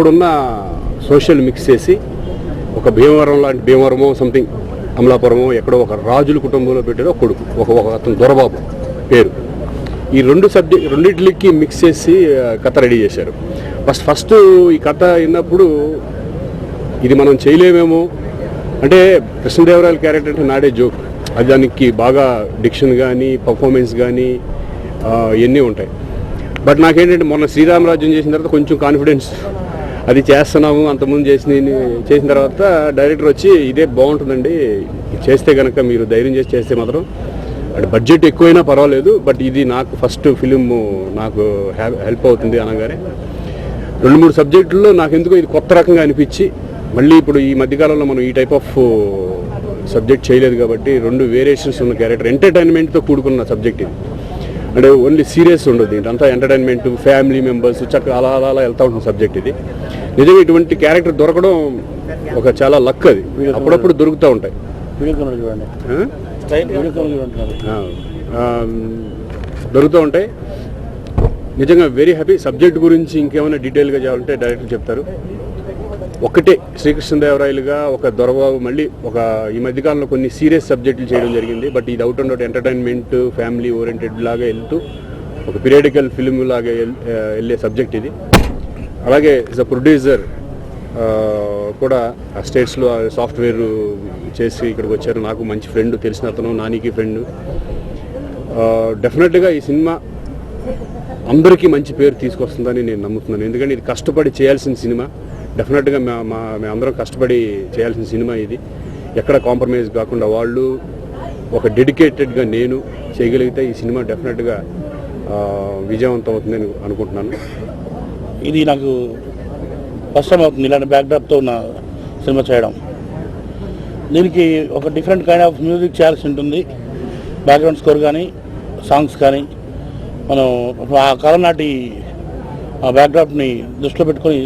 ఇప్పుడున్న social mix చేసి ఒక భీమవరం లాంటి భీమవరమో సంథింగ్ అమలాపురమో ఎక్కడో ఒక రాజుల కుటుంబంలో పెట్టారు ఒక కొడుకు ఒక అతను దొరబాబు పేరు. ఈ రెండింటికి మిక్స్ చేసి కథ రెడీ చేశారు. ఫస్ట్ ఈ కథ విన్నప్పుడు ఇది మనం చేయలేమేమో అంటే కృష్ణదేవరాయల క్యారెక్టర్ అంటే నాడే జోక్, అది దానికి బాగా డిక్షన్ కానీ పర్ఫార్మెన్స్ కానీ ఇవన్నీ ఉంటాయి. బట్ నాకేంటంటే మొన్న శ్రీరామరాజ్యం చేసిన తర్వాత కొంచెం కాన్ఫిడెన్స్ అది చేస్తున్నాము, అంతకుముందు చేసిన తర్వాత డైరెక్టర్ వచ్చి ఇదే బాగుంటుందండి చేస్తే కనుక మీరు ధైర్యం చేస్తే మాత్రం అంటే బడ్జెట్ ఎక్కువైనా పర్వాలేదు బట్ ఇది నాకు ఫస్ట్ ఫిలిం నాకు హెల్ప్ అవుతుంది అనగానే 2-3 సబ్జెక్టుల్లో నాకు ఎందుకో ఇది కొత్త రకంగా అనిపించి మళ్ళీ ఇప్పుడు ఈ మధ్యకాలంలో మనం ఈ టైప్ ఆఫ్ సబ్జెక్ట్ చేయలేదు కాబట్టి 2 వేరియేషన్స్ ఉన్న క్యారెక్టర్ ఎంటర్టైన్మెంట్తో కూడుకున్న సబ్జెక్ట్ ఇది. అంటే ఓన్లీ సీరియస్ ఉండదు, అంతా ఎంటర్టైన్మెంట్ ఫ్యామిలీ మెంబర్స్ చక్కగా అలా అలా అలా వెళ్తూ ఉంటుంది సబ్జెక్ట్ ఇది. నిజంగా ఇటువంటి క్యారెక్టర్ దొరకడం ఒక చాలా లక్, అది అప్పుడప్పుడు దొరుకుతూ ఉంటాయి. దొరుకుతూ ఉంటాయి. నిజంగా వెరీ హ్యాపీ. సబ్జెక్ట్ గురించి ఇంకేమైనా డీటెయిల్గా చేయాలంటే డైరెక్టర్ చెప్తారు. ఒకటే శ్రీకృష్ణదేవరాయలుగా ఒక దొరబాబు మళ్ళీ ఒక ఈ మధ్యకాలంలో కొన్ని సీరియస్ సబ్జెక్టులు చేయడం జరిగింది బట్ ఇది out and out entertainment family oriented లాగా వెళ్తూ ఒక పీరియాడికల్ ఫిల్మ్ లాగా వెళ్ళే సబ్జెక్ట్ ఇది. అలాగే యాజ్ అ ప్రొడ్యూసర్ కూడా ఆ స్టేట్స్లో సాఫ్ట్వేర్ చేసి ఇక్కడికి వచ్చారు. నాకు మంచి ఫ్రెండ్, తెలిసిన అతను, నానికి ఫ్రెండ్. డెఫినెట్గా ఈ సినిమా అందరికీ మంచి పేరు తీసుకొస్తుందని నేను నమ్ముతున్నాను. ఎందుకంటే ఇది కష్టపడి చేయాల్సిన సినిమా. డెఫినెట్గా మేమందరం కష్టపడి చేయాల్సిన సినిమా ఇది. ఎక్కడ కాంప్రమైజ్ కాకుండా వాళ్ళు ఒక డెడికేటెడ్గా నేను చేయగలిగితే ఈ సినిమా డెఫినెట్గా విజయవంతం అవుతుందని అనుకుంటున్నాను. ఇది నాకు ఫస్ట్ టైం అవుతుంది ఇలాంటి బ్యాక్డ్రాప్తో ఉన్న సినిమా చేయడం. దీనికి ఒక డిఫరెంట్ కైండ్ ఆఫ్ మ్యూజిక్ చేయాల్సి ఉంటుంది. బ్యాక్గ్రౌండ్ స్కోర్ కానీ సాంగ్స్ కానీ మనం ఆ కాలం నాటి ఆ బ్యాక్డ్రాప్ని దృష్టిలో పెట్టుకొని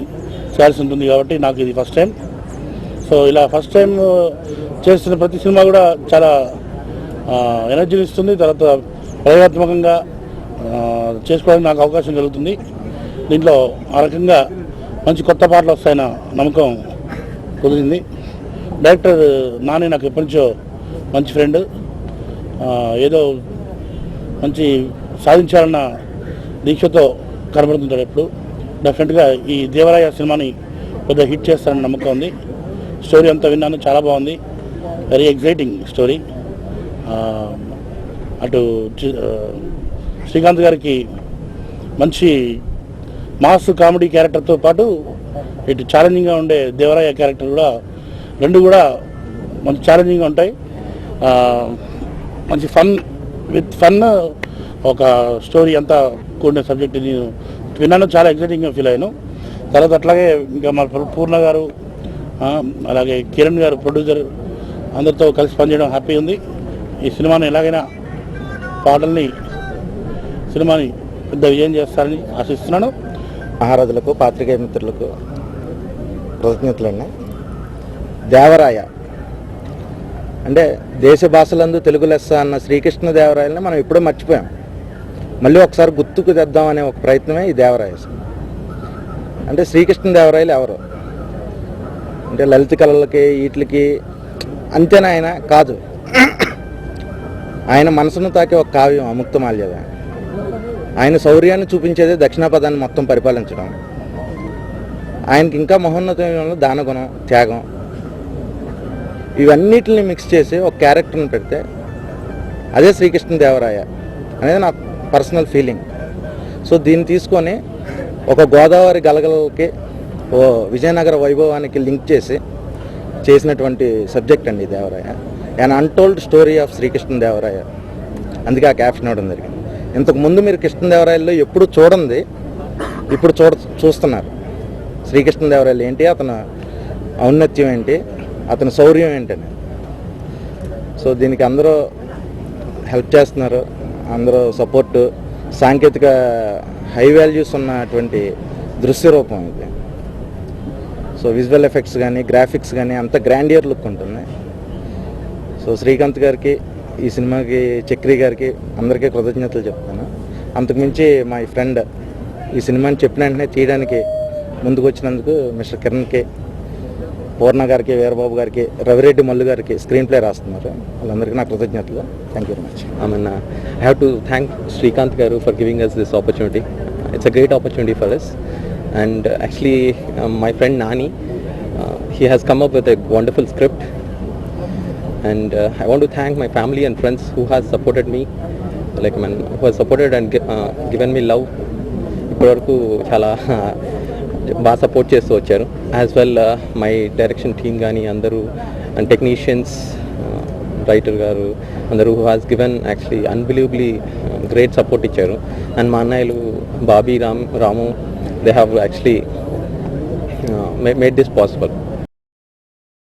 చేయాల్సి ఉంటుంది కాబట్టి నాకు ఇది ఫస్ట్ టైం. సో ఇలా ఫస్ట్ టైం చేస్తున్న ప్రతి సినిమా కూడా చాలా ఎనర్జీని ఇస్తుంది. తర్వాత ప్రయోగాత్మకంగా చేసుకోవడానికి నాకు అవకాశం కలుగుతుంది. దీంట్లో ఆ రకంగా మంచి కొత్త పాటలు వస్తాయన్న నమ్మకం కుదిరింది. డైరెక్టర్ నాని నాకు ఎప్పటి నుంచో మంచి ఫ్రెండ్. ఏదో మంచి సాధించాలన్న దీక్షతో కనబడుతుంటాడు ఎప్పుడు. డెఫినెట్గా ఈ దేవరాయ సినిమాని పెద్ద హిట్ చేస్తానని నమ్మకం ఉంది. స్టోరీ అంతా విన్నాను, చాలా బాగుంది. Very exciting story. అటు శ్రీకాంత్ గారికి మంచి మాస్ కామెడీ క్యారెక్టర్తో పాటు ఇటు ఛాలెంజింగ్గా ఉండే దేవరాయ క్యారెక్టర్ కూడా రెండు కూడా మంచి ఛాలెంజింగ్గా ఉంటాయి. మంచి ఫన్ ఒక స్టోరీ అంతా కూడిన సబ్జెక్ట్ నేను విన్నాను, చాలా ఎగ్జైటింగ్గా ఫీల్ అయ్యాను. తర్వాత అట్లాగే ఇంకా మా పూర్ణ గారు అలాగే కిరణ్ గారు ప్రొడ్యూసర్ అందరితో కలిసి పనిచేయడం హ్యాపీ ఉంది. ఈ సినిమాని ఎలాగైనా సినిమాని పెద్ద విజయం చేస్తారని ఆశిస్తున్నాను. మహారాజులకు పాత్రికేయ మిత్రులకు కృతజ్ఞతలండి. దేవరాయ అంటే దేశ భాషలందు తెలుగు లెస్స అన్న శ్రీకృష్ణదేవరాయలని మనం ఎప్పుడూ మర్చిపోయాం. మళ్ళీ ఒకసారి గుర్తుకు తెద్దామనే ఒక ప్రయత్నమే ఈ దేవరాయ. అంటే శ్రీకృష్ణదేవరాయలు ఎవరు అంటే లలిత కళలకి వీటికి అంతేనా ఆయన కాదు. ఆయన మనసును తాకే ఒక కావ్యం అముక్తమాల్యద. ఆయన శౌర్యాన్ని చూపించేదే దక్షిణాపదాన్ని మొత్తం పరిపాలించడం. ఆయనకి ఇంకా మహోన్నతమైన దానగుణం, త్యాగం, ఇవన్నిటిని మిక్స్ చేసి ఒక క్యారెక్టర్ని పెడితే అదే శ్రీకృష్ణదేవరాయ అనేది నా పర్సనల్ ఫీలింగ్. సో దీన్ని తీసుకొని ఒక గోదావరి గలగలకి ఓ విజయనగర వైభవానికి లింక్ చేసినటువంటి సబ్జెక్ట్ అండి Devaraya. And untold story of Sri Krishnadevaraya. అందుకే ఆ క్యాప్షన్ ఇవ్వడం జరిగింది. ఇంతకుముందు మీరు కృష్ణదేవరాయల్లో ఎప్పుడు చూడండి, ఇప్పుడు చూస్తున్నారు. శ్రీకృష్ణదేవరాయలు ఏంటి, అతను ఔన్నత్యం ఏంటి, అతని శౌర్యం ఏంటని. సో దీనికి అందరూ హెల్ప్ చేస్తున్నారు, అందరూ సపోర్టు. సాంకేతిక హై వాల్యూస్ ఉన్నటువంటి దృశ్య రూపం ఇది. సో విజువల్ ఎఫెక్ట్స్ కానీ గ్రాఫిక్స్ కానీ అంత గ్రాండియర్ లుక్ ఉంటుంది. సో శ్రీకాంత్ గారికి, ఈ సినిమాకి చక్రి గారికి అందరికీ కృతజ్ఞతలు చెప్తాను. అంతకుమించి మా ఫ్రెండ్ ఈ సినిమాని చెప్పిన వెంటనే తీయడానికి ముందుకు వచ్చినందుకు మిస్టర్ కిరణ్కి, పూర్ణ గారికి, వీరబాబు గారికి, రవిరెడ్డి మల్లు గారికి స్క్రీన్ ప్లే రాస్తున్నారు. వాళ్ళందరికీ నా కృతజ్ఞతలు. Thank you very much. I have to thank Srikanth Garu for giving us this opportunity. It's a great opportunity for us. And actually, my friend Nani, he has come up with a wonderful script. And I want to thank my family and friends who has supported me, who has supported and given me love. ఇప్పటివరకు చాలా బాగా support చేస్తూ వచ్చారు. As well my direction team కానీ అందరూ and technicians, writer గారు అందరూ who has given actually unbelievably great support ఇచ్చారు. అండ్ మా అన్నయ్యలు Bobby, Ramu, they have actually made this possible.